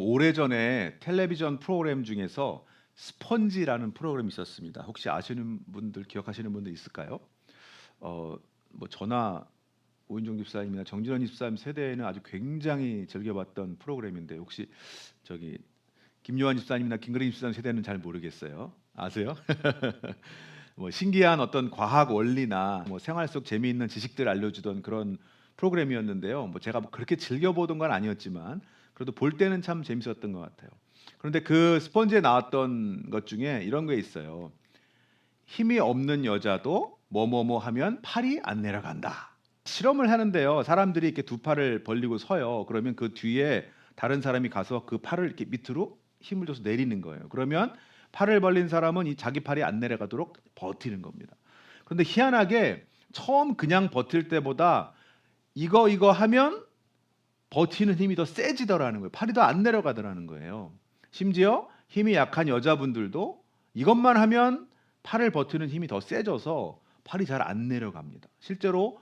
오래전에 텔레비전 프로그램 중에서 스펀지라는 프로그램이 있었습니다. 혹시 아시는 분들, 기억하시는 분들 있을까요? 저나 오윤정 집사님이나 정진원 집사님 세대에는 아주 굉장히 즐겨봤던 프로그램인데, 혹시 저기 김요한 집사님이나 김그림 집사님 세대는 잘 모르겠어요. 아세요? 신기한 어떤 과학 원리나 생활 속 재미있는 지식들 알려주던 그런 프로그램이었는데요. 제가 그렇게 즐겨보던 건 아니었지만 그래도 볼 때는 참 재밌었던 것 같아요. 그런데 그 스펀지에 나왔던 것 중에 이런 게 있어요. 힘이 없는 여자도 뭐뭐뭐 하면 팔이 안 내려간다. 실험을 하는데요. 사람들이 이렇게 두 팔을 벌리고 서요. 그러면 그 뒤에 다른 사람이 가서 그 팔을 이렇게 밑으로 힘을 줘서 내리는 거예요. 그러면 팔을 벌린 사람은 이 자기 팔이 안 내려가도록 버티는 겁니다. 그런데 희한하게 처음 그냥 버틸 때보다 이거 하면 버티는 힘이 더 세지더라는 거예요. 팔이 더 안 내려가더라는 거예요. 심지어 힘이 약한 여자분들도 이것만 하면 팔을 버티는 힘이 더 세져서 팔이 잘 안 내려갑니다. 실제로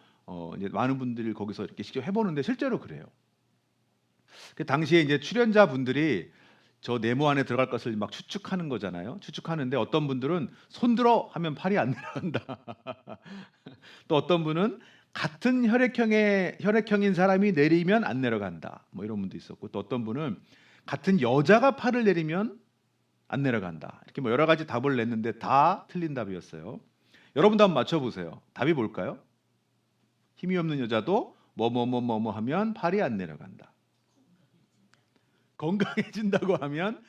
이제 많은 분들이 거기서 이렇게 직접 해보는데 실제로 그래요. 그 당시에 이제 출연자분들이 저 네모 안에 들어갈 것을 막 추측하는 거잖아요. 추측하는데 어떤 분들은 손 들어 하면 팔이 안 내려간다. 또 어떤 분은 같은 혈액형인 사람이 내리면 안 내려간다. 이런 분도 있었고, 또 어떤 분은 같은 여자가 팔을 내리면 안 내려간다. 이렇게 여러 가지 답을 냈는데 다 틀린 답이었어요. 여러분도 한번 맞춰보세요. 답이 뭘까요? 힘이 없는 여자도 뭐뭐뭐뭐 하면 팔이 안 내려간다. 건강해진다고 하면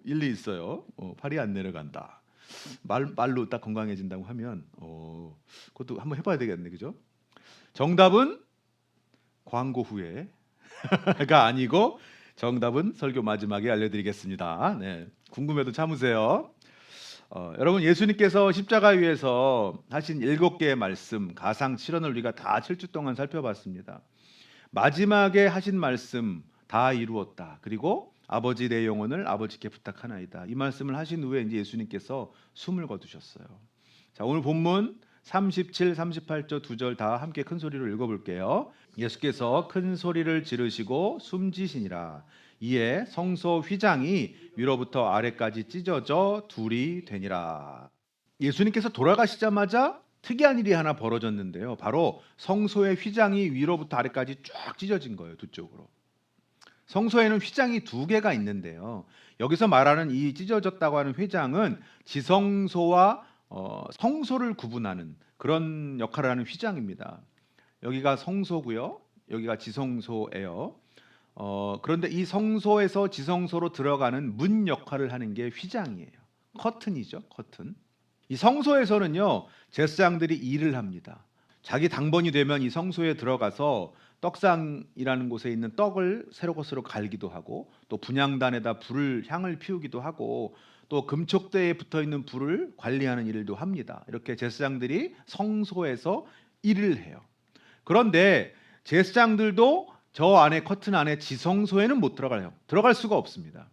일리 있어요. 팔이 안 내려간다. 말로 딱 건강해진다고 하면 그것도 한번 해봐야 되겠네, 그죠? 정답은 광고 후에가 아니고 정답은 설교 마지막에 알려드리겠습니다. 네, 궁금해도 참으세요. 여러분, 예수님께서 십자가 위에서 하신 7개의 말씀, 가상 실현을 우리가 다 7주 동안 살펴봤습니다. 마지막에 하신 말씀 다 이루었다. 그리고 아버지 내 영혼을 아버지께 부탁하나이다. 이 말씀을 하신 후에 이제 예수님께서 숨을 거두셨어요. 자, 오늘 본문 37, 38절 2절 다 함께 큰 소리로 읽어볼게요. 예수께서 큰 소리를 지르시고 숨지시니라. 이에 성소 휘장이 위로부터 아래까지 찢어져 둘이 되니라. 예수님께서 돌아가시자마자 특이한 일이 하나 벌어졌는데요. 바로 성소의 휘장이 위로부터 아래까지 쫙 찢어진 거예요. 두 쪽으로. 성소에는 휘장이 2개가 있는데요. 여기서 말하는 이 찢어졌다고 하는 휘장은 지성소와 성소를 구분하는 그런 역할을 하는 휘장입니다. 여기가 성소고요. 여기가 지성소예요. 그런데 이 성소에서 지성소로 들어가는 문 역할을 하는 게 휘장이에요. 커튼이죠. 커튼. 이 성소에서는요, 제사장들이 일을 합니다. 자기 당번이 되면 이 성소에 들어가서 떡상이라는 곳에 있는 떡을 새로것으로 갈기도 하고, 또 분향단에다 향을 피우기도 하고, 또 금촉대에 붙어 있는 불을 관리하는 일도 합니다. 이렇게 제사장들이 성소에서 일을 해요. 그런데 제사장들도 저 안에 커튼 안에 지성소에는 못 들어가요. 들어갈 수가 없습니다.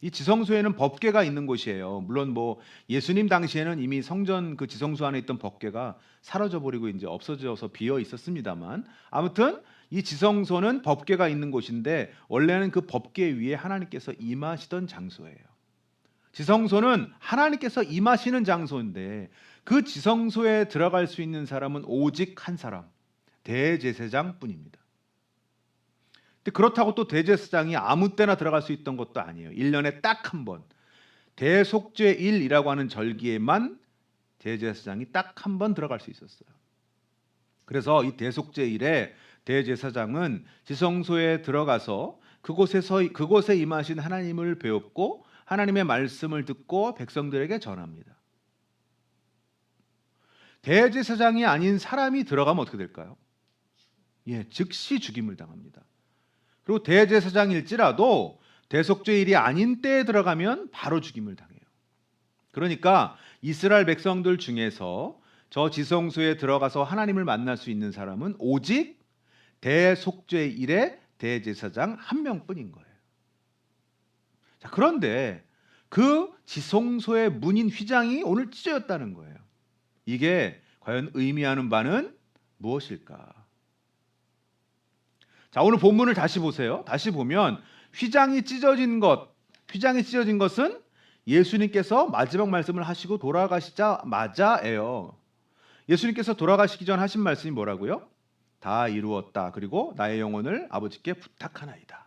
이 지성소에는 법궤가 있는 곳이에요. 물론 예수님 당시에는 이미 성전 그 지성소 안에 있던 법궤가 사라져 버리고 이제 없어져서 비어 있었습니다만, 아무튼 이 지성소는 법궤가 있는 곳인데 원래는 그 법궤 위에 하나님께서 임하시던 장소예요. 지성소는 하나님께서 임하시는 장소인데 그 지성소에 들어갈 수 있는 사람은 오직 한 사람, 대제사장뿐입니다. 근데 그렇다고 또 대제사장이 아무 때나 들어갈 수 있던 것도 아니에요. 1년에 딱 한 번, 대속죄일이라고 하는 절기에만 대제사장이 딱 한 번 들어갈 수 있었어요. 그래서 이 대속죄일에 대제사장은 지성소에 들어가서 그곳에 임하신 하나님을 배웠고 하나님의 말씀을 듣고 백성들에게 전합니다. 대제사장이 아닌 사람이 들어가면 어떻게 될까요? 즉시 죽임을 당합니다. 그리고 대제사장일지라도 대속죄일이 아닌 때에 들어가면 바로 죽임을 당해요. 그러니까 이스라엘 백성들 중에서 저 지성소에 들어가서 하나님을 만날 수 있는 사람은 오직 대속죄일의 대제사장 한 명뿐인 거예요. 자, 그런데 그 지성소의 문인 휘장이 오늘 찢어졌다는 거예요. 이게 과연 의미하는 바는 무엇일까? 자, 오늘 본문을 다시 보세요. 다시 보면 휘장이 찢어진 것은 예수님께서 마지막 말씀을 하시고 돌아가시자마자예요. 예수님께서 돌아가시기 전 하신 말씀이 뭐라고요? 다 이루었다. 그리고 나의 영혼을 아버지께 부탁하나이다.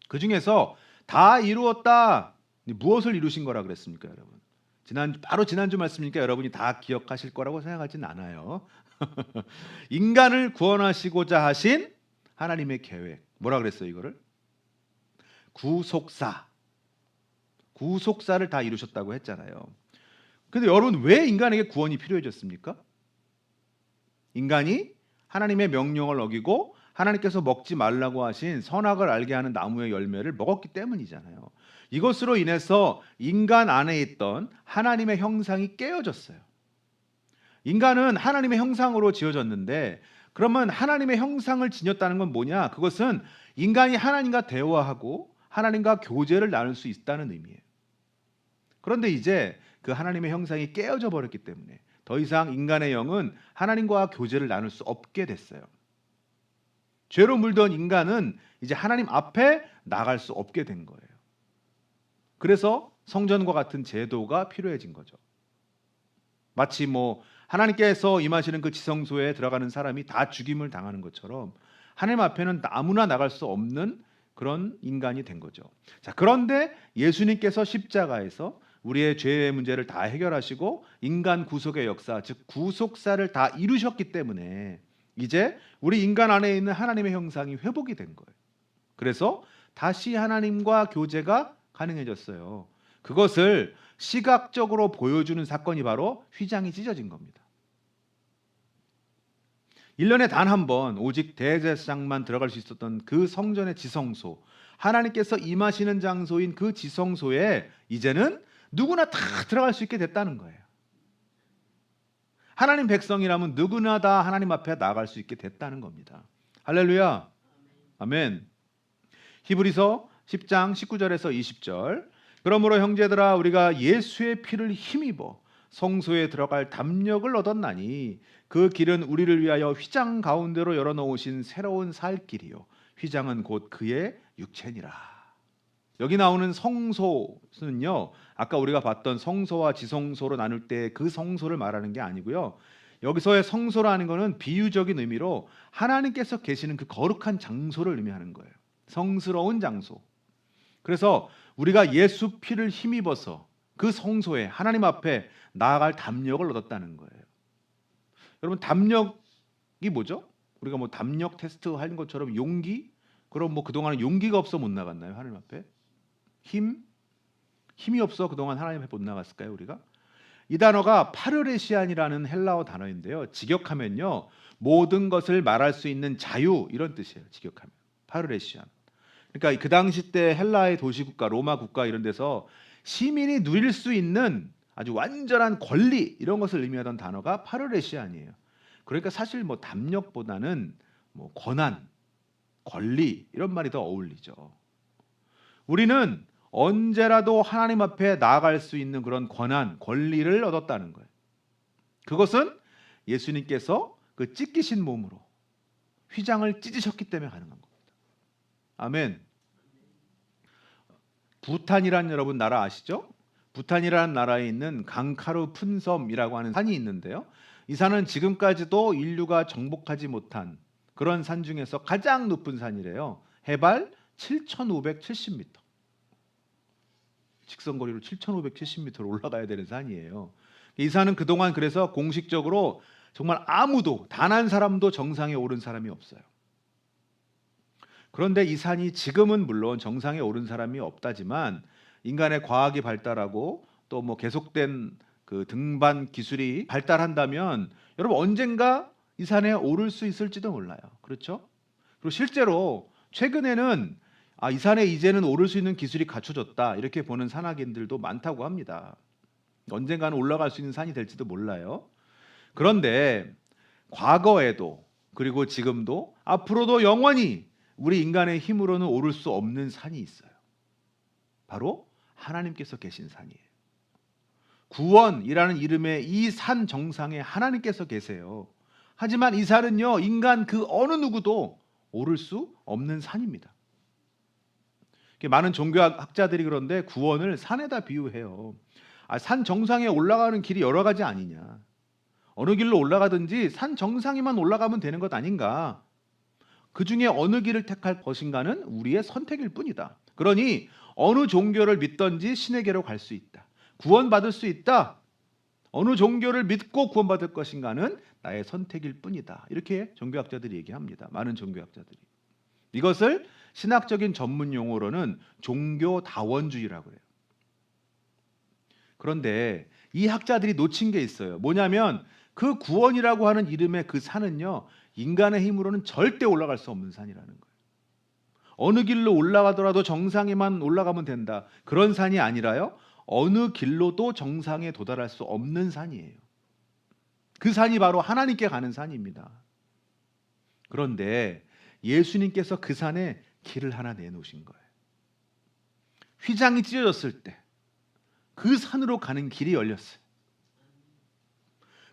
그 중에서 다 이루었다. 무엇을 이루신 거라 그랬습니까, 여러분? 바로 지난주 말씀이니까 여러분이 다 기억하실 거라고 생각하진 않아요. 인간을 구원하시고자 하신 하나님의 계획. 뭐라 그랬어요, 이거를? 구속사를 다 이루셨다고 했잖아요. 근데 여러분, 왜 인간에게 구원이 필요해졌습니까? 인간이 하나님의 명령을 어기고 하나님께서 먹지 말라고 하신 선악을 알게 하는 나무의 열매를 먹었기 때문이잖아요. 이것으로 인해서 인간 안에 있던 하나님의 형상이 깨어졌어요. 인간은 하나님의 형상으로 지어졌는데, 그러면 하나님의 형상을 지녔다는 건 뭐냐? 그것은 인간이 하나님과 대화하고 하나님과 교제를 나눌 수 있다는 의미예요. 그런데 이제 그 하나님의 형상이 깨어져 버렸기 때문에 더 이상 인간의 영은 하나님과 교제를 나눌 수 없게 됐어요. 죄로 물든 인간은 이제 하나님 앞에 나갈 수 없게 된 거예요. 그래서 성전과 같은 제도가 필요해진 거죠. 마치 하나님께서 임하시는 그 지성소에 들어가는 사람이 다 죽임을 당하는 것처럼 하나님 앞에는 아무나 나갈 수 없는 그런 인간이 된 거죠. 자, 그런데 예수님께서 십자가에서 우리의 죄의 문제를 다 해결하시고 인간 구속의 역사, 즉 구속사를 다 이루셨기 때문에 이제 우리 인간 안에 있는 하나님의 형상이 회복이 된 거예요. 그래서 다시 하나님과 교제가 가능해졌어요. 그것을 시각적으로 보여주는 사건이 바로 휘장이 찢어진 겁니다. 1년에 단 한 번 오직 대제사장만 들어갈 수 있었던 그 성전의 지성소, 하나님께서 임하시는 장소인 그 지성소에 이제는 누구나 다 들어갈 수 있게 됐다는 거예요. 하나님 백성이라면 누구나 다 하나님 앞에 나아갈 수 있게 됐다는 겁니다. 할렐루야. 아멘. 히브리서 10장 19절에서 20절. 그러므로 형제들아, 우리가 예수의 피를 힘입어 성소에 들어갈 담력을 얻었나니 그 길은 우리를 위하여 휘장 가운데로 열어놓으신 새로운 살 길이요 휘장은 곧 그의 육체니라. 여기 나오는 성소는요, 아까 우리가 봤던 성소와 지성소로 나눌 때 그 성소를 말하는 게 아니고요, 여기서의 성소라는 것은 비유적인 의미로 하나님께서 계시는 그 거룩한 장소를 의미하는 거예요. 성스러운 장소. 그래서 우리가 예수 피를 힘입어서 그 성소에 하나님 앞에 나아갈 담력을 얻었다는 거예요. 여러분, 담력이 뭐죠? 우리가 담력 테스트 하는 것처럼 용기? 그럼 그동안은 용기가 없어 못 나갔나요? 하나님 앞에? 힘이 없어 그동안 하나님 앞에 못 나갔을까요? 우리가? 이 단어가 파르레시안이라는 헬라어 단어인데요. 직역하면요, 모든 것을 말할 수 있는 자유, 이런 뜻이에요. 직역하면 파르레시안. 그러니까 그 당시 때 헬라의 도시국가, 로마 국가 이런 데서 시민이 누릴 수 있는 아주 완전한 권리, 이런 것을 의미하던 단어가 파르레시안이에요. 그러니까 사실 담력보다는 권한, 권리, 이런 말이 더 어울리죠. 우리는 언제라도 하나님 앞에 나아갈 수 있는 그런 권한, 권리를 얻었다는 거예요. 그것은 예수님께서 그 찢기신 몸으로 휘장을 찢으셨기 때문에 가능한 겁니다. 아멘. 부탄이라는 여러분 나라 아시죠? 부탄이라는 나라에 있는 강카루 푼섬이라고 하는 산이 있는데요. 이 산은 지금까지도 인류가 정복하지 못한 그런 산 중에서 가장 높은 산이래요. 해발 7,570m. 직선거리로 7,570m로 올라가야 되는 산이에요. 이 산은 그동안 그래서 공식적으로 정말 아무도, 단 한 사람도 정상에 오른 사람이 없어요. 그런데 이 산이 지금은 물론 정상에 오른 사람이 없다지만 인간의 과학이 발달하고 또 계속된 그 등반 기술이 발달한다면 여러분 언젠가 이 산에 오를 수 있을지도 몰라요. 그렇죠? 그리고 실제로 최근에는 이 산에 이제는 오를 수 있는 기술이 갖춰졌다, 이렇게 보는 산악인들도 많다고 합니다. 언젠가는 올라갈 수 있는 산이 될지도 몰라요. 그런데 과거에도 그리고 지금도 앞으로도 영원히 우리 인간의 힘으로는 오를 수 없는 산이 있어요. 바로 하나님께서 계신 산이에요. 구원이라는 이름의 이 산 정상에 하나님께서 계세요. 하지만 이 산은요, 인간 그 어느 누구도 오를 수 없는 산입니다. 많은 종교학자들이 그런데 구원을 산에다 비유해요. 산 정상에 올라가는 길이 여러 가지 아니냐. 어느 길로 올라가든지 산 정상에만 올라가면 되는 것 아닌가. 그 중에 어느 길을 택할 것인가는 우리의 선택일 뿐이다. 그러니 어느 종교를 믿든지 신에게로 갈 수 있다. 구원받을 수 있다. 어느 종교를 믿고 구원받을 것인가는 나의 선택일 뿐이다. 이렇게 종교학자들이 얘기합니다. 많은 종교학자들이. 이것을 신학적인 전문 용어로는 종교다원주의라고 해요. 그런데 이 학자들이 놓친 게 있어요. 뭐냐면 그 구원이라고 하는 이름의 그 산은요, 인간의 힘으로는 절대 올라갈 수 없는 산이라는 거예요. 어느 길로 올라가더라도 정상에만 올라가면 된다. 그런 산이 아니라요, 어느 길로도 정상에 도달할 수 없는 산이에요. 그 산이 바로 하나님께 가는 산입니다. 그런데 예수님께서 그 산에 길을 하나 내놓으신 거예요. 휘장이 찢어졌을 때 그 산으로 가는 길이 열렸어요.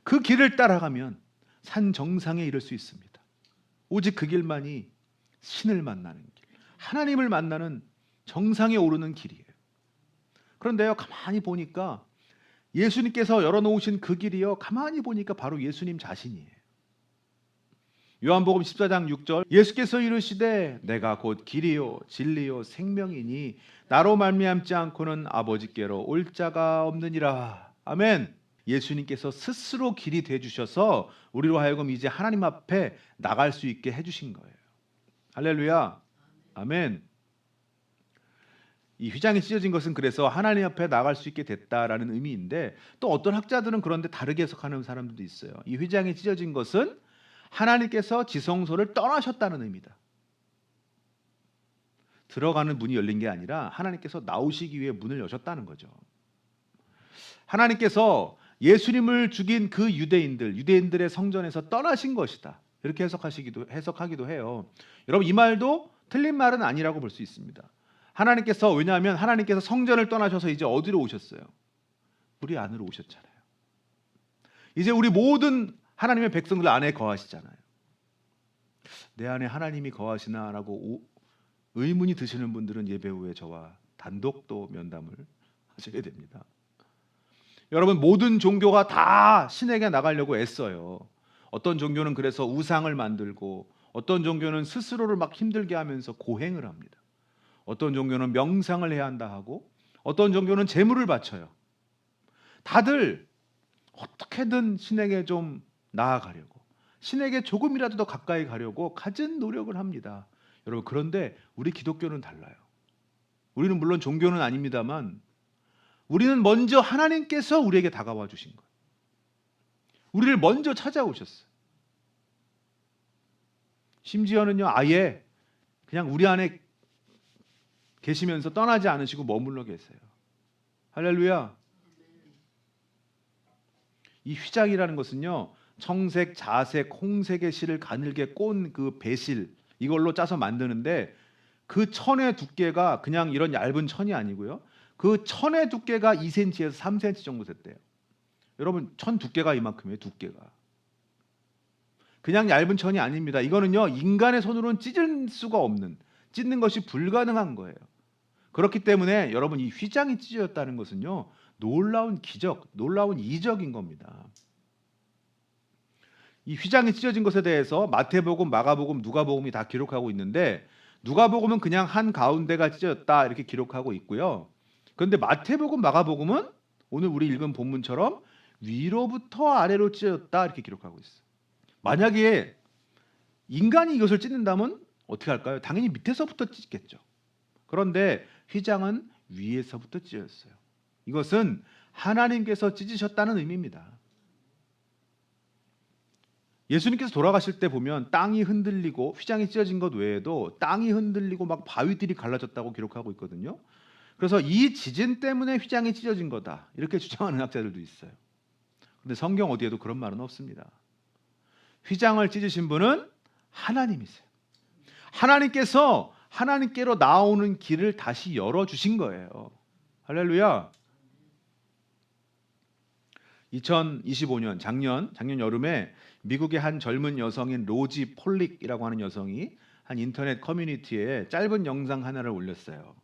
그 길을 따라가면 산 정상에 이를 수 있습니다. 오직 그 길만이 신을 만나는 길, 하나님을 만나는 정상에 오르는 길이에요. 그런데요, 가만히 보니까 예수님께서 열어놓으신 그 길이요, 가만히 보니까 바로 예수님 자신이에요. 요한복음 14장 6절, 예수께서 이르시되 내가 곧 길이요 진리요 생명이니 나로 말미암지 않고는 아버지께로 올 자가 없느니라. 아멘. 예수님께서 스스로 길이 되주셔서 우리로 하여금 이제 하나님 앞에 나갈 수 있게 해주신 거예요. 할렐루야. 아멘. 이 휘장이 찢어진 것은 그래서 하나님 앞에 나갈 수 있게 됐다라는 의미인데, 또 어떤 학자들은 그런데 다르게 해석하는 사람들도 있어요. 이 휘장이 찢어진 것은 하나님께서 지성소를 떠나셨다는 의미다. 들어가는 문이 열린 게 아니라 하나님께서 나오시기 위해 문을 여셨다는 거죠. 하나님께서 예수님을 죽인 그 유대인들의 성전에서 떠나신 것이다. 이렇게 해석하기도 해요. 여러분, 이 말도 틀린 말은 아니라고 볼 수 있습니다. 왜냐하면 하나님께서 성전을 떠나셔서 이제 어디로 오셨어요? 우리 안으로 오셨잖아요. 이제 우리 모든 하나님의 백성들 안에 거하시잖아요. 내 안에 하나님이 거하시나라고 의문이 드시는 분들은 예배 후에 저와 단독 또 면담을 하셔야 됩니다. 여러분, 모든 종교가 다 신에게 나가려고 애써요. 어떤 종교는 그래서 우상을 만들고, 어떤 종교는 스스로를 막 힘들게 하면서 고행을 합니다. 어떤 종교는 명상을 해야 한다 하고, 어떤 종교는 제물을 바쳐요. 다들 어떻게든 신에게 좀 나아가려고, 신에게 조금이라도 더 가까이 가려고 갖은 노력을 합니다. 여러분, 그런데 우리 기독교는 달라요. 우리는 물론 종교는 아닙니다만 우리는 먼저 하나님께서 우리에게 다가와 주신 거예요. 우리를 먼저 찾아오셨어요. 심지어는요, 아예 그냥 우리 안에 계시면서 떠나지 않으시고 머물러 계세요. 할렐루야. 이 휘장이라는 것은요, 청색, 자색, 홍색의 실을 가늘게 꼰 그 배실, 이걸로 짜서 만드는데, 그 천의 두께가 그냥 이런 얇은 천이 아니고요, 그 천의 두께가 2cm에서 3cm 정도 됐대요. 여러분, 천 두께가 이만큼이에요. 두께가 그냥 얇은 천이 아닙니다. 이거는요, 인간의 손으로는 찢는 것이 불가능한 거예요. 그렇기 때문에 여러분, 이 휘장이 찢어졌다는 것은요, 놀라운 기적, 놀라운 이적인 겁니다. 이 휘장이 찢어진 것에 대해서 마태복음, 마가복음, 누가복음이 다 기록하고 있는데, 누가복음은 그냥 한 가운데가 찢어졌다 이렇게 기록하고 있고요. 그런데 마태복음, 마가복음은 오늘 우리 읽은 본문처럼 위로부터 아래로 찢어졌다 이렇게 기록하고 있어요. 만약에 인간이 이것을 찢는다면 어떻게 할까요? 당연히 밑에서부터 찢겠죠. 그런데 휘장은 위에서부터 찢어졌어요. 이것은 하나님께서 찢으셨다는 의미입니다. 예수님께서 돌아가실 때 보면 땅이 흔들리고, 휘장이 찢어진 것 외에도 땅이 흔들리고 막 바위들이 갈라졌다고 기록하고 있거든요. 그래서 이 지진 때문에 휘장이 찢어진 거다 이렇게 주장하는 학자들도 있어요. 그런데 성경 어디에도 그런 말은 없습니다. 휘장을 찢으신 분은 하나님이세요. 하나님께서 하나님께로 나오는 길을 다시 열어주신 거예요. 할렐루야. 2025년 작년 여름에 미국의 한 젊은 여성인 로지 폴릭이라고 하는 여성이 한 인터넷 커뮤니티에 짧은 영상 하나를 올렸어요.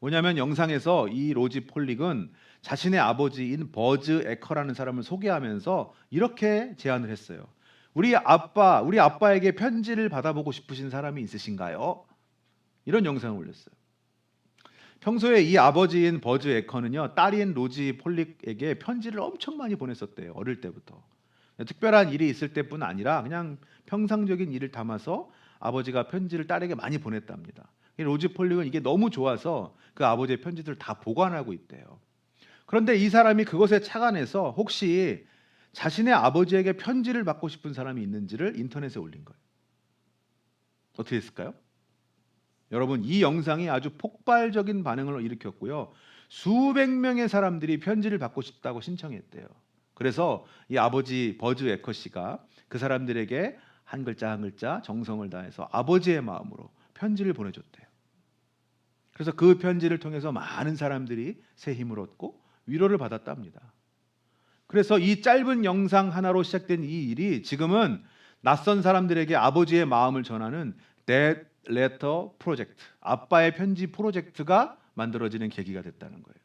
뭐냐면 영상에서 이 로지 폴릭은 자신의 아버지인 버즈 에커라는 사람을 소개하면서 이렇게 제안을 했어요. 우리 아빠에게 편지를 받아보고 싶으신 사람이 있으신가요? 이런 영상을 올렸어요. 평소에 이 아버지인 버즈 에커는요, 딸인 로지 폴릭에게 편지를 엄청 많이 보냈었대요. 어릴 때부터. 특별한 일이 있을 때뿐 아니라 그냥 평상적인 일을 담아서 아버지가 편지를 딸에게 많이 보냈답니다. 로지 폴릭은 이게 너무 좋아서 그 아버지의 편지들을 다 보관하고 있대요. 그런데 이 사람이 그것에 착안해서 혹시 자신의 아버지에게 편지를 받고 싶은 사람이 있는지를 인터넷에 올린 거예요. 어떻게 됐을까요? 여러분, 이 영상이 아주 폭발적인 반응을 일으켰고요. 수백 명의 사람들이 편지를 받고 싶다고 신청했대요. 그래서 이 아버지 버즈 에커 씨가 그 사람들에게 한 글자 한 글자 정성을 다해서 아버지의 마음으로 편지를 보내줬대요. 그래서 그 편지를 통해서 많은 사람들이 새 힘을 얻고 위로를 받았답니다. 그래서 이 짧은 영상 하나로 시작된 이 일이 지금은 낯선 사람들에게 아버지의 마음을 전하는 Dad Letter 프로젝트, 아빠의 편지 프로젝트가 만들어지는 계기가 됐다는 거예요.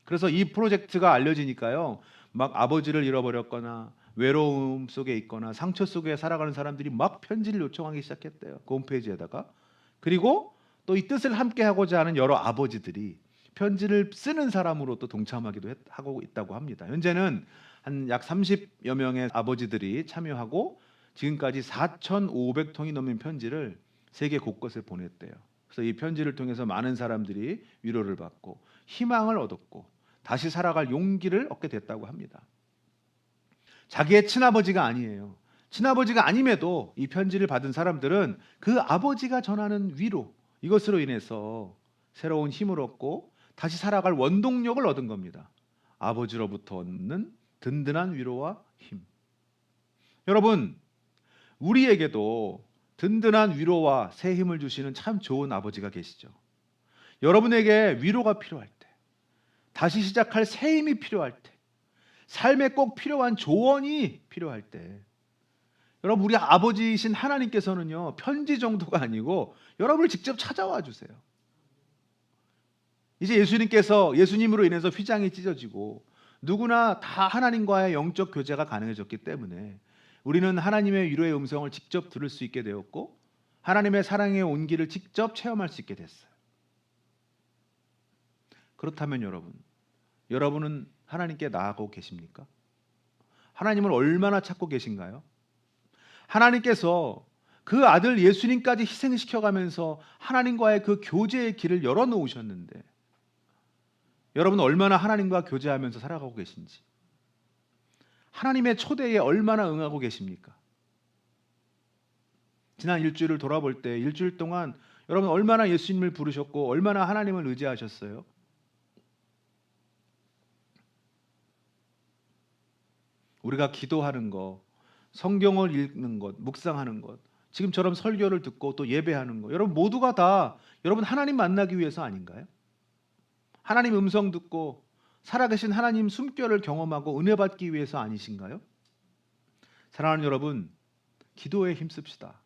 그래서 이 프로젝트가 알려지니까요, 막 아버지를 잃어버렸거나 외로움 속에 있거나 상처 속에 살아가는 사람들이 막 편지를 요청하기 시작했대요. 그 홈페이지에다가. 그리고 또 이 뜻을 함께 하고자 하는 여러 아버지들이 편지를 쓰는 사람으로 또 동참하기도 하고 있다고 합니다. 현재는 한 약 30여 명의 아버지들이 참여하고 지금까지 4,500통이 넘는 편지를 세계 곳곳에 보냈대요. 그래서 이 편지를 통해서 많은 사람들이 위로를 받고 희망을 얻었고 다시 살아갈 용기를 얻게 됐다고 합니다. 자기의 친아버지가 아니에요. 친아버지가 아님에도 이 편지를 받은 사람들은 그 아버지가 전하는 위로, 이것으로 인해서 새로운 힘을 얻고 다시 살아갈 원동력을 얻은 겁니다. 아버지로부터 얻는 든든한 위로와 힘. 여러분, 우리에게도 든든한 위로와 새 힘을 주시는 참 좋은 아버지가 계시죠. 여러분에게 위로가 필요할 때, 다시 시작할 새 힘이 필요할 때, 삶에 꼭 필요한 조언이 필요할 때, 여러분, 우리 아버지이신 하나님께서는요, 편지 정도가 아니고 여러분을 직접 찾아와 주세요. 이제 예수님으로 인해서 휘장이 찢어지고 누구나 다 하나님과의 영적 교제가 가능해졌기 때문에 우리는 하나님의 위로의 음성을 직접 들을 수 있게 되었고 하나님의 사랑의 온기를 직접 체험할 수 있게 됐어요. 그렇다면 여러분은 하나님께 나아가고 계십니까? 하나님을 얼마나 찾고 계신가요? 하나님께서 그 아들 예수님까지 희생시켜가면서 하나님과의 그 교제의 길을 열어놓으셨는데 여러분 얼마나 하나님과 교제하면서 살아가고 계신지, 하나님의 초대에 얼마나 응하고 계십니까? 지난 일주일을 돌아볼 때 일주일 동안 여러분 얼마나 예수님을 부르셨고 얼마나 하나님을 의지하셨어요? 우리가 기도하는 것, 성경을 읽는 것, 묵상하는 것, 지금처럼 설교를 듣고 또 예배하는 것, 여러분 모두가 다 여러분 하나님 만나기 위해서 아닌가요? 하나님 음성 듣고 살아계신 하나님 숨결을 경험하고 은혜 받기 위해서 아니신가요? 사랑하는 여러분, 기도에 힘씁시다.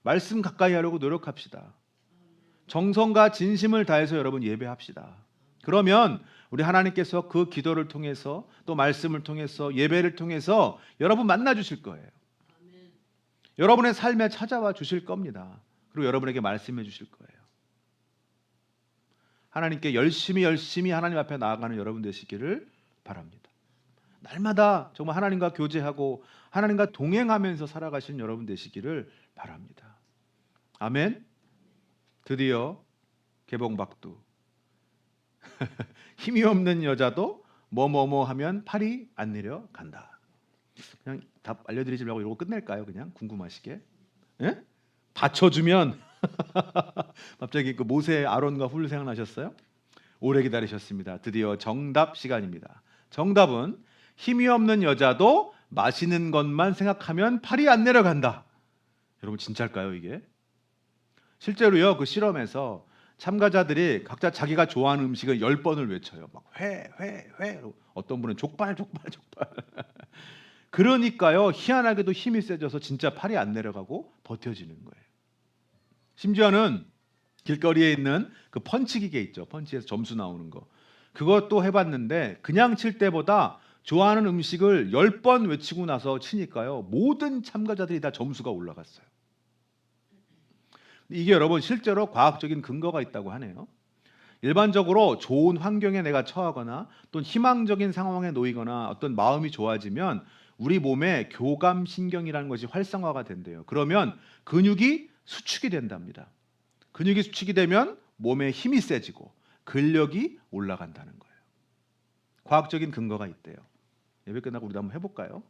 말씀 가까이 하려고 노력합시다. 정성과 진심을 다해서 여러분 예배합시다. 그러면 우리 하나님께서 그 기도를 통해서 또 말씀을 통해서 예배를 통해서 여러분 만나 주실 거예요. 여러분의 삶에 찾아와 주실 겁니다. 그리고 여러분에게 말씀해 주실 거예요. 하나님께 열심히 하나님 앞에 나아가는 여러분 되시기를 바랍니다. 날마다 정말 하나님과 교제하고 하나님과 동행하면서 살아가시는 여러분 되시기를 바랍니다. 아멘. 드디어 개봉박두. 힘이 없는 여자도 뭐뭐뭐 하면 팔이 안 내려간다. 그냥 답 알려드리지 말고 이러고 끝낼까요? 그냥 궁금하시게. 예? 받쳐주면 갑자기 그 모세 아론과 훌 생각나셨어요? 오래 기다리셨습니다. 드디어 정답 시간입니다. 정답은 힘이 없는 여자도 마시는 것만 생각하면 팔이 안 내려간다. 여러분 진짜일까요 이게? 실제로요 그 실험에서 참가자들이 각자 자기가 좋아하는 음식을 10번을 외쳐요. 막 회. 어떤 분은 족발. 그러니까요 희한하게도 힘이 세져서 진짜 팔이 안 내려가고 버텨지는 거예요. 심지어는 길거리에 있는 그 펀치 기계 있죠. 펀치에서 점수 나오는 거. 그것도 해봤는데 그냥 칠 때보다 좋아하는 음식을 10번 외치고 나서 치니까요. 모든 참가자들이 다 점수가 올라갔어요. 이게 여러분 실제로 과학적인 근거가 있다고 하네요. 일반적으로 좋은 환경에 내가 처하거나 또는 희망적인 상황에 놓이거나 어떤 마음이 좋아지면 우리 몸에 교감신경이라는 것이 활성화가 된대요. 그러면 근육이 수축이 된답니다. 근육이 수축이 되면 몸에 힘이 세지고 근력이 올라간다는 거예요. 과학적인 근거가 있대요. 예배 끝나고 우리도 한번 해볼까요?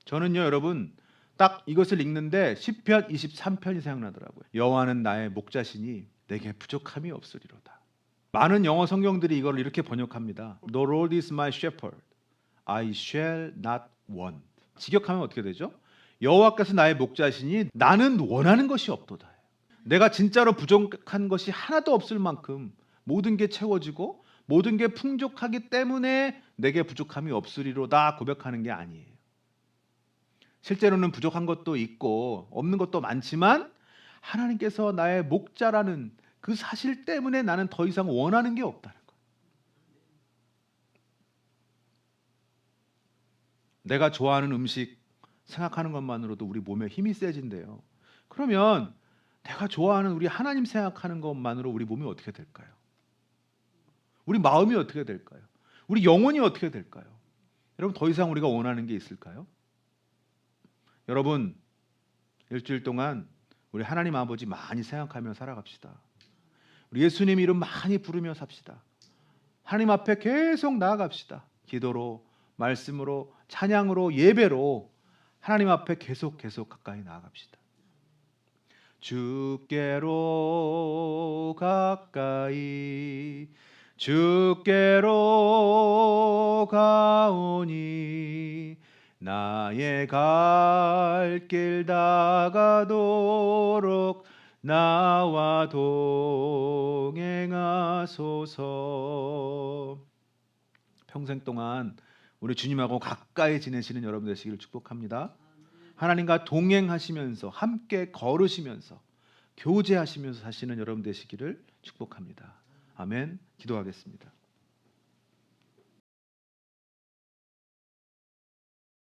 저는요 여러분 딱 이것을 읽는데 시편 23편이 생각나더라고요. 여호와는 나의 목자시니 내게 부족함이 없으리로다. 많은 영어 성경들이 이걸 이렇게 번역합니다. The Lord is my shepherd, I shall not want. 직역하면 어떻게 되죠? 여호와께서 나의 목자시니 나는 원하는 것이 없도다. 내가 진짜로 부족한 것이 하나도 없을 만큼 모든 게 채워지고 모든 게 풍족하기 때문에 내게 부족함이 없으리로다 고백하는 게 아니에요. 실제로는 부족한 것도 있고 없는 것도 많지만 하나님께서 나의 목자라는 그 사실 때문에 나는 더 이상 원하는 게 없다는 거예요. 내가 좋아하는 음식 생각하는 것만으로도 우리 몸에 힘이 세진대요. 그러면 내가 좋아하는 우리 하나님 생각하는 것만으로 우리 몸이 어떻게 될까요? 우리 마음이 어떻게 될까요? 우리 영혼이 어떻게 될까요? 여러분 더 이상 우리가 원하는 게 있을까요? 여러분 일주일 동안 우리 하나님 아버지 많이 생각하며 살아갑시다. 우리 예수님 이름 많이 부르며 삽시다. 하나님 앞에 계속 나아갑시다. 기도로, 말씀으로, 찬양으로, 예배로 하나님 앞에 계속 가까이 나아갑시다. 주께로 가까이 주께로 가오니 나의 갈 길 다가도록 나와 동행하소서. 평생 동안 우리 주님하고 가까이 지내시는 여러분 되시기를 축복합니다. 하나님과 동행하시면서 함께 걸으시면서 교제하시면서 사시는 여러분 되시기를 축복합니다. 아멘. 기도하겠습니다.